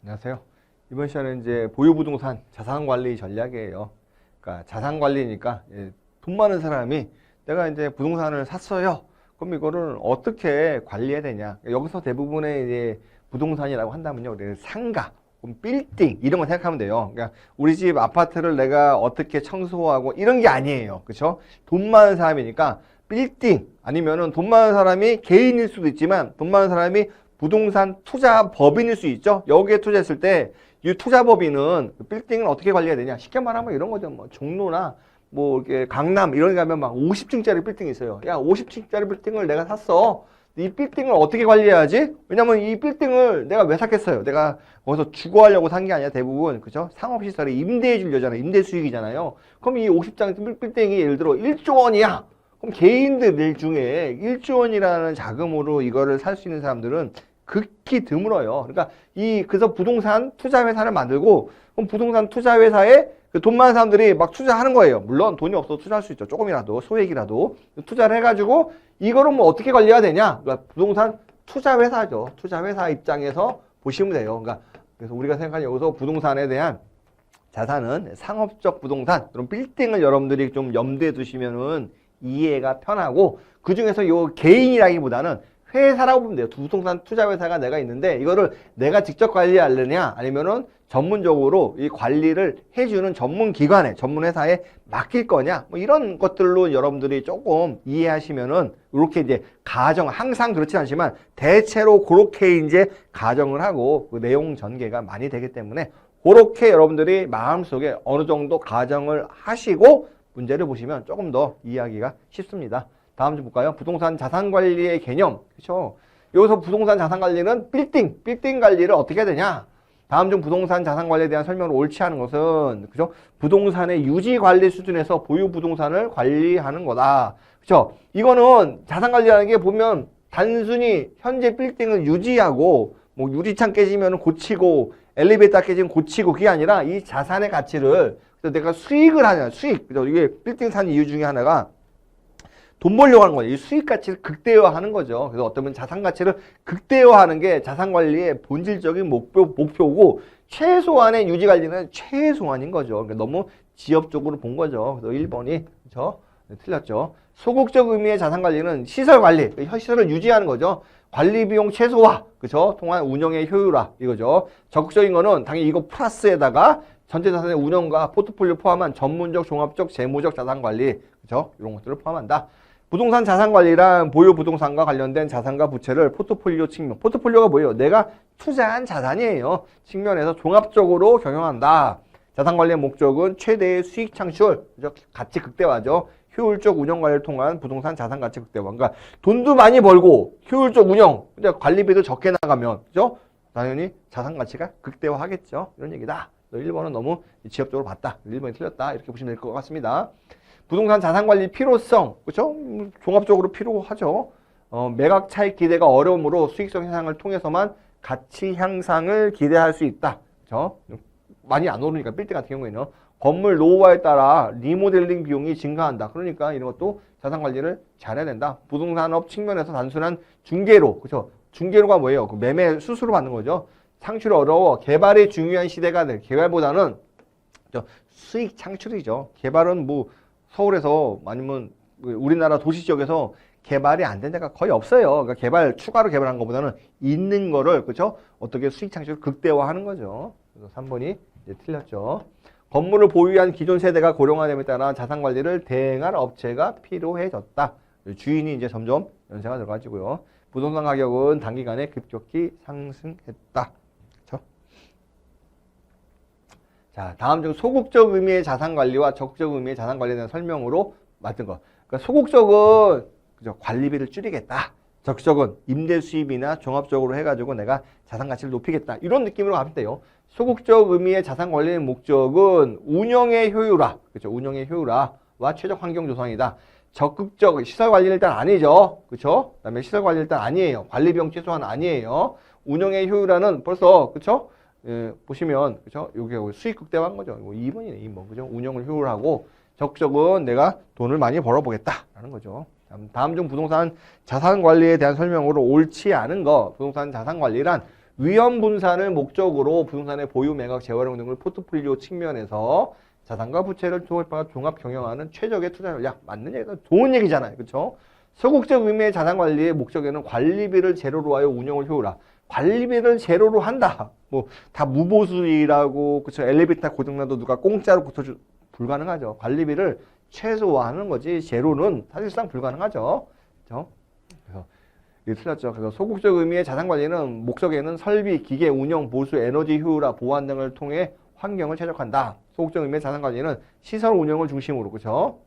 안녕하세요. 이번 시간은 이제 보유부동산 자산관리 전략이에요. 그러니까 자산관리니까 돈 많은 사람이 내가 이제 부동산을 샀어요. 그럼 이거를 어떻게 관리해야 되냐. 여기서 대부분의 이제 부동산이라고 한다면요. 우리는 상가, 빌딩 이런 거 생각하면 돼요. 그러니까 우리 집 아파트를 내가 어떻게 청소하고 이런 게 아니에요. 그렇죠? 돈 많은 사람이니까 빌딩 아니면은 돈 많은 사람이 개인일 수도 있지만 돈 많은 사람이 부동산 투자 법인일 수 있죠. 여기에 투자했을 때 이 투자 법인은 빌딩을 어떻게 관리해야 되냐. 쉽게 말하면 이런 거죠. 뭐 종로나 뭐 이렇게 강남 이런 데 가면 막 50층짜리 빌딩이 있어요. 야, 50층짜리 빌딩을 내가 샀어. 이 빌딩을 어떻게 관리해야지? 왜냐면 이 빌딩을 내가 왜 샀겠어요? 내가 거기서 주거하려고 산 게 아니라 대부분 그죠? 상업시설에 임대해 주려잖아요. 임대 수익이잖아요. 그럼 이 50장 빌딩이 예를 들어 1조 원이야. 그럼 개인들 중에 1조 원이라는 자금으로 이거를 살 수 있는 사람들은 극히 드물어요. 그러니까 그래서 부동산 투자 회사를 만들고 그럼 부동산 투자 회사에 돈 많은 사람들이 막 투자하는 거예요. 물론 돈이 없어도 투자할 수 있죠. 조금이라도 소액이라도 투자를 해가지고 이거를 뭐 어떻게 관리해야 되냐? 그러니까 부동산 투자 회사죠. 투자 회사 입장에서 보시면 돼요. 그러니까 그래서 우리가 생각하는 여기서 부동산에 대한 자산은 상업적 부동산 그런 빌딩을 여러분들이 좀 염두에 두시면은 이해가 편하고 그 중에서 요 개인이라기보다는 회사라고 보면 돼요. 부동산 투자 회사가 내가 있는데 이거를 내가 직접 관리하려냐 아니면은 전문적으로 이 관리를 해주는 전문 기관에 전문 회사에 맡길 거냐 뭐 이런 것들로 여러분들이 조금 이해하시면은 이렇게 이제 가정 항상 그렇진 않지만 대체로 그렇게 이제 가정을 하고 그 내용 전개가 많이 되기 때문에 그렇게 여러분들이 마음속에 어느 정도 가정을 하시고 문제를 보시면 조금 더 이해하기가 쉽습니다. 다음 좀 볼까요? 부동산 자산관리의 개념. 그렇죠? 여기서 부동산 자산관리는 빌딩 관리를 어떻게 해야 되냐? 다음 중 부동산 자산관리에 대한 설명을 옳지 않은 것은 그죠? 부동산의 유지관리 수준에서 보유 부동산을 관리하는 거다. 그렇죠? 이거는 자산관리라는 게 보면 단순히 현재 빌딩을 유지하고 뭐 유리창 깨지면 고치고 엘리베이터 깨지면 고치고 그게 아니라 이 자산의 가치를 그래서 내가 수익을 하냐 수익. 그죠? 이게 빌딩 산 이유 중에 하나가 돈 벌려고 하는 거예요. 이 수익 가치를 극대화하는 거죠. 그래서 어떤 분은 자산 가치를 극대화하는 게 자산 관리의 본질적인 목표고 최소한의 유지 관리는 최소한인 거죠. 그러니까 너무 지엽적으로 본 거죠. 그래서 1번이 그렇죠? 네, 틀렸죠. 소극적 의미의 자산 관리는 시설 관리, 시설을 유지하는 거죠. 관리 비용 최소화, 그렇죠? 통한 운영의 효율화 이거죠. 적극적인 거는 당연히 이거 플러스에다가 전체 자산의 운영과 포트폴리오 포함한 전문적, 종합적, 재무적 자산 관리, 그렇죠? 이런 것들을 포함한다. 부동산 자산 관리란 보유 부동산과 관련된 자산과 부채를 포트폴리오 측면, 포트폴리오가 뭐예요? 내가 투자한 자산이에요. 측면에서 종합적으로 경영한다. 자산 관리의 목적은 최대의 수익 창출, 가치 극대화죠. 효율적 운영 관리를 통한 부동산 자산 가치 극대화. 그러니까 돈도 많이 벌고 효율적 운영, 근데 관리비도 적게 나가면, 그죠? 당연히 자산 가치가 극대화하겠죠. 이런 얘기다. 1번은 너무 지엽적으로 봤다. 1번이 틀렸다. 이렇게 보시면 될 것 같습니다. 부동산 자산관리 필요성, 그렇죠? 종합적으로 필요하죠. 매각 차익 기대가 어려우므로 수익성 향상을 통해서만 가치 향상을 기대할 수 있다. 그렇죠? 많이 안 오르니까 빌딩 같은 경우에는 건물 노후화에 따라 리모델링 비용이 증가한다. 그러니까 이런 것도 자산관리를 잘해야 된다. 부동산업 측면에서 단순한 중개로, 그렇죠? 중개로가 뭐예요? 그 매매 수수료 받는 거죠. 창출이 어려워. 개발이 중요한 시대가 돼. 개발보다는 수익 창출이죠. 개발은 뭐 서울에서 아니면 우리나라 도시 지역에서 개발이 안 된 데가 거의 없어요. 그러니까 추가로 개발한 것보다는 있는 거를, 그렇죠? 어떻게 수익 창출을 극대화하는 거죠. 그래서 3번이 이제 틀렸죠. 건물을 보유한 기존 세대가 고령화됨에 따라 자산 관리를 대행할 업체가 필요해졌다. 주인이 이제 점점 연세가 들어가지고요. 부동산 가격은 단기간에 급격히 상승했다. 그렇죠? 자, 다음 중 소극적 의미의 자산관리와 적극적 의미의 자산관리에 대한 설명으로 맞은 거. 그러니까 소극적은 그죠? 관리비를 줄이겠다. 적극적은 임대 수입이나 종합적으로 해가지고 내가 자산 가치를 높이겠다. 이런 느낌으로 가면 돼요. 소극적 의미의 자산관리의 목적은 운영의 효율화, 그렇죠? 운영의 효율화와 최적 환경 조성이다. 적극적 시설 관리는 일단 아니죠. 그렇죠? 그다음에 시설 관리 일단 아니에요. 관리 비용 최소한 아니에요. 운영의 효율화는 벌써 그렇죠? 보시면 그죠? 요게 수익 극대화한 거죠. 2번이네, 2번. 그죠? 운영을 효율하고 적극적은 내가 돈을 많이 벌어보겠다라는 거죠. 다음 중 부동산 자산 관리에 대한 설명으로 옳지 않은 거. 부동산 자산 관리란 위험 분산을 목적으로 부동산의 보유, 매각, 재활용 등을 포트폴리오 측면에서 자산과 부채를 종합 경영하는 최적의 투자 전략. 맞는 얘기다. 좋은 얘기잖아요. 그렇죠? 소극적 의미의 자산 관리의 목적에는 관리비를 제로로 하여 운영을 효율화. 관리비를 제로로 한다. 뭐 다 무보수이라고 그렇죠. 엘리베이터 고장나도 누가 공짜로 고쳐주 불가능하죠. 관리비를 최소화하는 거지 제로는 사실상 불가능하죠. 그렇죠? 그래서 이게 틀렸죠. 그래서 소극적 의미의 자산 관리는 목적에는 설비, 기계, 운영, 보수, 에너지 효율화, 보안 등을 통해 환경을 최적화한다. 소극적 의미의 자산 관리는 시설 운영을 중심으로 그렇죠.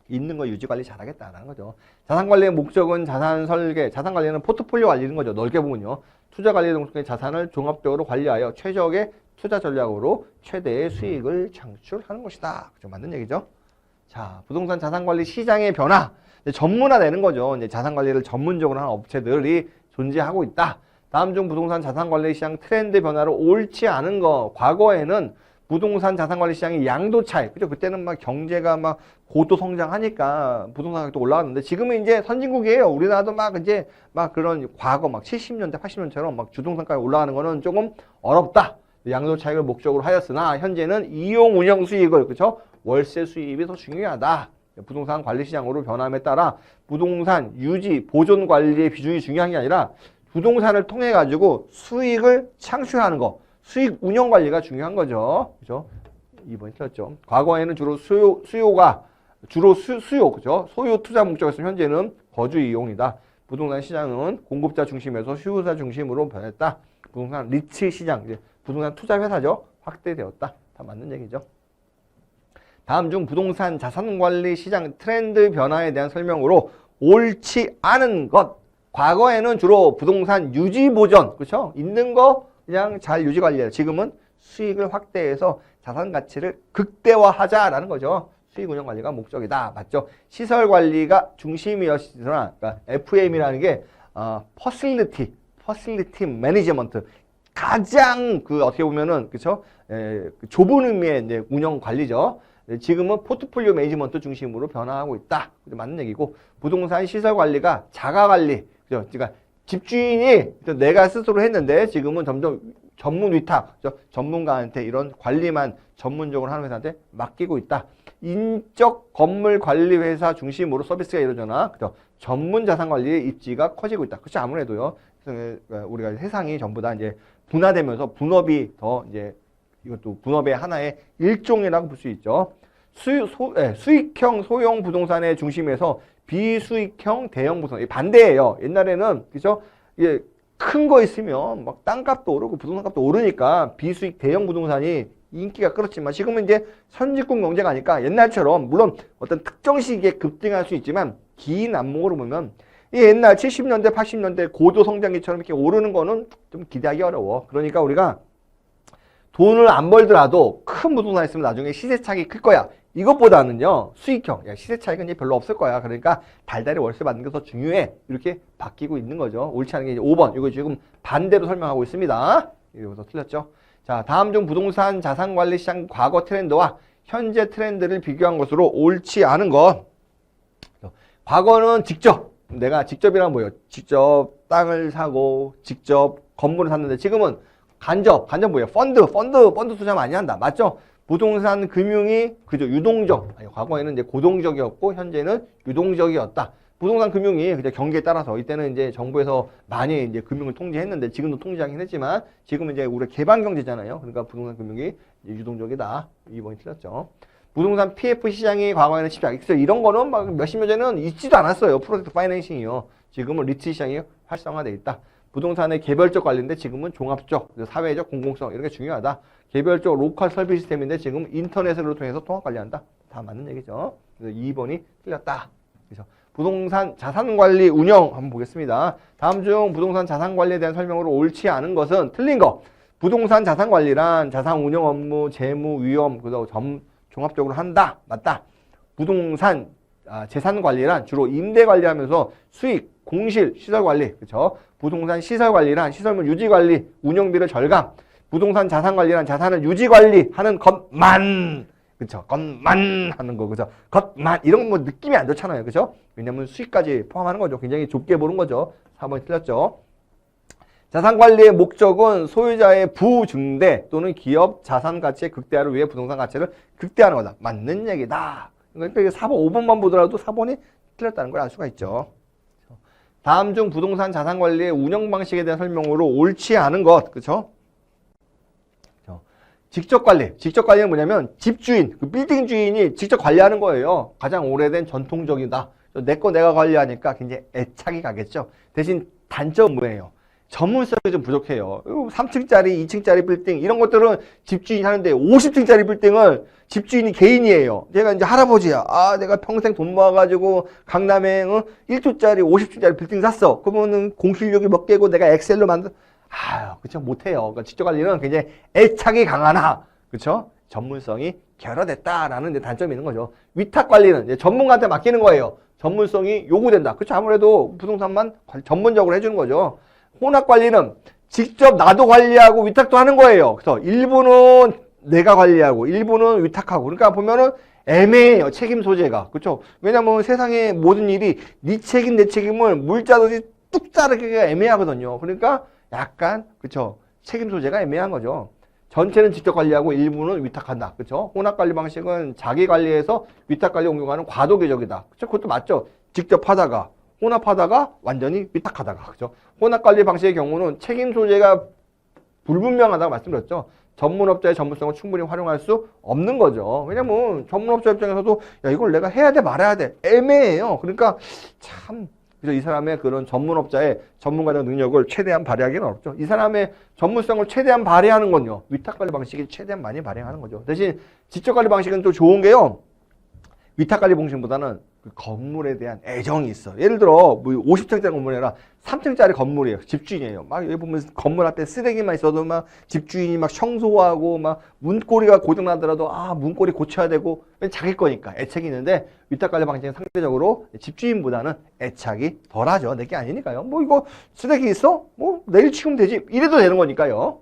있는 거 유지 관리 잘하겠다라는 거죠. 자산 관리의 목적은 자산 설계, 자산 관리는 포트폴리오 관리는 거죠. 넓게 보면요. 투자 관리 동의 자산을 종합적으로 관리하여 최적의 투자 전략으로 최대의 수익을 창출하는 것이다. 그죠? 맞는 얘기죠. 자, 부동산 자산 관리 시장의 변화. 전문화되는 거죠. 이제 자산 관리를 전문적으로 하는 업체들이 존재하고 있다. 다음 중 부동산 자산 관리 시장 트렌드 변화로 옳지 않은 거. 과거에는 부동산 자산 관리 시장이 양도 차익. 그죠? 그때는 막 경제가 막 고도 성장하니까 부동산 가격도 올라갔는데 지금은 이제 선진국이에요. 우리나라도 막 이제 막 그런 과거 막 70년대, 80년대처럼 막 주동산가가 올라가는 거는 조금 어렵다. 양도 차익을 목적으로 하였으나 현재는 이용 운영 수익을 그죠? 월세 수입이 더 중요하다. 부동산 관리 시장으로 변함에 따라 부동산 유지, 보존 관리의 비중이 중요한 게 아니라 부동산을 통해 가지고 수익을 창출하는 거, 수익 운영 관리가 중요한 거죠. 그죠? 2번 틀렸죠. 과거에는 주로 수요가 주로 수요, 그죠? 소유 투자 목적이었으면 현재는 거주 이용이다. 부동산 시장은 공급자 중심에서 수요자 중심으로 변했다. 부동산 리츠 시장, 이제 부동산 투자 회사죠. 확대되었다. 다 맞는 얘기죠. 다음 중 부동산 자산관리 시장 트렌드 변화에 대한 설명으로 옳지 않은 것. 과거에는 주로 부동산 유지 보전, 그렇죠? 있는 거 그냥 잘 유지 관리해요. 지금은 수익을 확대해서 자산 가치를 극대화하자라는 거죠. 수익 운영 관리가 목적이다. 맞죠? 시설 관리가 중심이었으나 그러니까 FM이라는 게 퍼실리티 매니지먼트 가장 그 어떻게 보면은 그렇죠? 좁은 의미의 이제 운영 관리죠. 지금은 포트폴리오 매니지먼트 중심으로 변화하고 있다. 맞는 얘기고 부동산 시설 관리가 자가 관리, 그죠? 그러니까 집주인이 내가 스스로 했는데 지금은 점점 전문 위탁, 그죠? 전문가한테 이런 관리만 전문적으로 하는 회사한테 맡기고 있다. 인적 건물 관리 회사 중심으로 서비스가 이루어져나 그죠? 전문 자산 관리의 입지가 커지고 있다. 그렇죠? 아무래도요. 우리가 세상이 전부 다 이제 분화되면서 분업이 더 이제 이것도 분업의 하나의 일종이라고 볼 수 있죠. 수익형 소형 부동산의 중심에서 비수익형 대형 부동산 반대예요. 옛날에는 그죠? 이게 큰 거 있으면 막 땅값도 오르고 부동산값도 오르니까 비수익 대형 부동산이 인기가 끌었지만 지금은 이제 선진국 경제가 아니까 옛날처럼 물론 어떤 특정 시기에 급등할 수 있지만 긴 안목으로 보면 이 옛날 70년대 80년대 고도 성장기처럼 이렇게 오르는 거는 좀 기대하기 어려워. 그러니까 우리가 돈을 안 벌더라도 큰 부동산 있으면 나중에 시세 차익이 클 거야. 이것보다는요 수익형 시세 차익은 이제 별로 없을 거야. 그러니까 달달이 월세 받는 게 더 중요해. 이렇게 바뀌고 있는 거죠. 옳지 않은 게 이제 5번. 이거 지금 반대로 설명하고 있습니다. 여기서 틀렸죠. 자, 다음 중 부동산 자산관리 시장 과거 트렌드와 현재 트렌드를 비교한 것으로 옳지 않은 것. 과거는 내가 직접이란 뭐예요? 직접 땅을 사고 직접 건물을 샀는데 지금은 간접 뭐예요? 펀드 투자 많이 한다. 맞죠? 부동산 금융이 그죠? 유동적. 아니, 과거에는 이제 고동적이었고 현재는 유동적이었다. 부동산 금융이 그냥 경기에 따라서 이때는 이제 정부에서 많이 이제 금융을 통제했는데 지금도 통제하긴 했지만 지금은 이제 우리 개방 경제잖아요. 그러니까 부동산 금융이 유동적이다. 2번이 틀렸죠. 부동산 PF 시장이 과거에는 쉽지 않겠어. 이런 거는 막 몇십 년 전에는 있지도 않았어요. 프로젝트 파이낸싱이요. 지금은 리츠 시장이 활성화되어 있다. 부동산의 개별적 관리인데 지금은 종합적, 사회적 공공성 이런 게 중요하다. 개별적 로컬 서비스 시스템인데 지금 인터넷을 통해서 통합 관리한다. 다 맞는 얘기죠. 그래서 2번이 틀렸다. 그래서 부동산 자산관리 운영 한번 보겠습니다. 다음 중 부동산 자산관리에 대한 설명으로 옳지 않은 것은 틀린 거. 부동산 자산관리란 자산 운영 업무, 재무, 위험, 그래서 종합적으로 한다. 맞다. 부동산 재산관리란 주로 임대 관리하면서 수익, 공실, 시설관리. 그렇죠? 부동산 시설관리란 시설물 유지관리, 운영비를 절감. 부동산 자산관리란 자산을 유지관리하는 것만. 그쵸? 것만 하는 거, 그죠? 것만. 이런 건 뭐 느낌이 안 좋잖아요. 그죠? 왜냐면 수익까지 포함하는 거죠. 굉장히 좁게 보는 거죠. 4번이 틀렸죠. 자산관리의 목적은 소유자의 부증대 또는 기업 자산 가치의 극대화를 위해 부동산 가치를 극대화하는 거다. 맞는 얘기다. 그러니까 이게 4번, 5번만 보더라도 4번이 틀렸다는 걸 알 수가 있죠. 다음 중 부동산 자산관리의 운영 방식에 대한 설명으로 옳지 않은 것, 그렇죠? 직접 관리. 직접 관리는 뭐냐면 집주인, 그 빌딩 주인이 직접 관리하는 거예요. 가장 오래된 전통적이다. 내 거 내가 관리하니까 굉장히 애착이 가겠죠. 대신 단점은 뭐예요? 전문성이 좀 부족해요. 3층짜리, 2층짜리 빌딩 이런 것들은 집주인이 하는데 50층짜리 빌딩을 집주인이 개인이에요. 제가 이제 할아버지야. 아, 내가 평생 돈 모아가지고 강남에 1조짜리 50층짜리 빌딩 샀어. 그러면은 공실력이 몇 개고 내가 엑셀로 만든 아유, 그쵸, 못해요. 그러니까 직접 관리는 굉장히 애착이 강하나, 그쵸? 전문성이 결여됐다라는 이제 단점이 있는 거죠. 위탁 관리는 이제 전문가한테 맡기는 거예요. 전문성이 요구된다. 그쵸? 아무래도 부동산만 전문적으로 해주는 거죠. 혼합 관리는 직접 나도 관리하고 위탁도 하는 거예요. 그래서 일부는 내가 관리하고 일부는 위탁하고. 그러니까 보면은 애매해요. 책임 소재가. 그쵸? 왜냐면 세상의 모든 일이 네 책임, 내 책임을 물자듯이 뚝 자르기가 애매하거든요. 그러니까 약간 그쵸 책임 소재가 애매한 거죠. 전체는 직접 관리하고 일부는 위탁한다. 그쵸? 혼합 관리 방식은 자기 관리에서 위탁 관리 옮겨가는 과도 궤적이다. 그쵸? 그것도 맞죠. 직접 하다가 혼합하다가 완전히 위탁하다가. 그쵸? 혼합 관리 방식의 경우는 책임 소재가 불분명하다고 말씀드렸죠. 전문업자의 전문성을 충분히 활용할 수 없는 거죠. 왜냐면 전문업자 입장에서도 야 이걸 내가 해야 돼 말아야 돼 애매해요. 그러니까 참 그래서 이 사람의 그런 전문업자의 전문가적 능력을 최대한 발휘하기는 어렵죠. 이 사람의 전문성을 최대한 발휘하는 건요. 위탁관리 방식이 최대한 많이 발휘하는 거죠. 대신 직접관리 방식은 또 좋은 게요. 위탁관리 방식보다는 그 건물에 대한 애정이 있어. 예를 들어 뭐 50층짜리 건물이라 3층짜리 건물이에요. 집주인이에요. 막 여기 보면 건물 앞에 쓰레기만 있어도 막 집주인이 막 청소하고 막 문고리가 고장나더라도 아 문고리 고쳐야 되고 자기 거니까 애착이 있는데 위탁관리 방식은 상대적으로 집주인보다는 애착이 덜하죠. 내 게 아니니까요. 뭐 이거 쓰레기 있어? 뭐 내일 치우면 되지. 이래도 되는 거니까요.